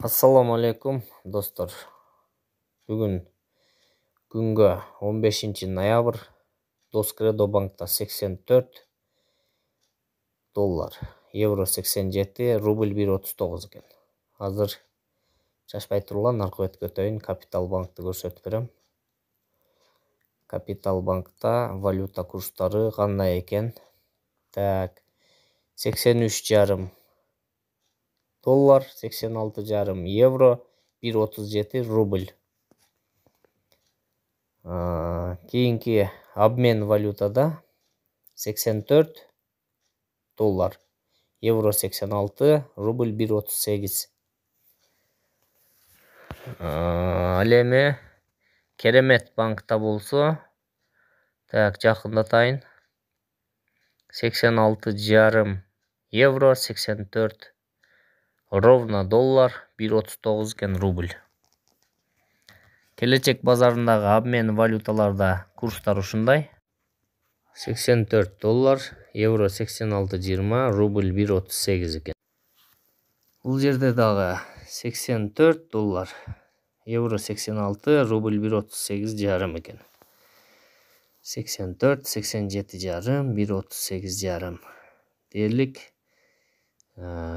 Assalamu алейкум достор. Бүгін күнгө 15 ноябрь Доскредо банкта $84, евро 87, рубль 1.39 экен. Азыр чачпай турган наркы өткөтөйүн Капитал банкты көрсөтүп берем. Капитал банкта валюта курстары кандай экен? Так, 83,5 доллар, 86,5 евро, 1.37 рубль. Кейинки обмен валютада 84 доллар, евро 86, рубль 1.38. Ал эми Керемет банкта болсо, так, жакындатайын. 86,5 евро, 84 ровно доллар, 1.39 экен рубль. Келечек базарындагы обмен валюталарда курстар ушундай. 84 доллар, евро 86,20, рубль 1.38 экен. Бул жерде дагы 84 доллар, евро 86, рубль 1.38,5 экен. 84, 87,5, 1.38,5. Дээрлик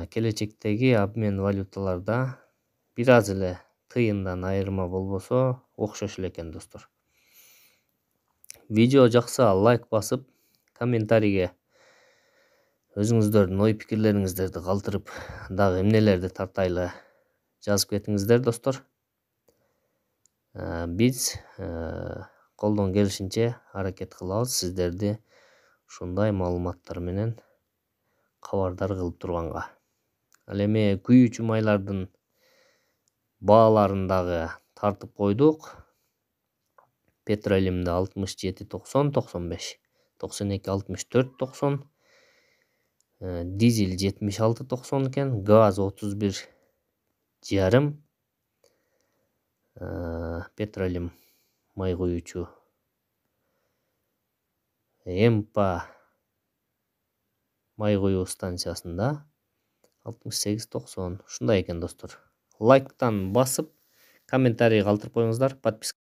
келечектеги обмен валюталарда бир аз эле тыйындан айырма болбосо окшош эле экен достор. Видео жакса лайк басып, комментарийге өзүңүздөрдүн ой пикирлериңиздерди калтырып, дагы эмнелерди тартайлы жазып кетиңиздер достор. Биз колдон келишинче аракет кылабыз сиздерди ушундай маалыматтар менен кабардар кылып турганга. Ал эми күйүүчү майлардын бааларын дагы тартып койдук. Петролимде 67,90, 95, 92, 64,90, дизель 76,90 экен, газ 31,5, петролим май куюучу Эмпа май куюу станциясында 68,90. Ушундай экен достор. Лайктан басып, комментарий калтырып коюңуздар, подписка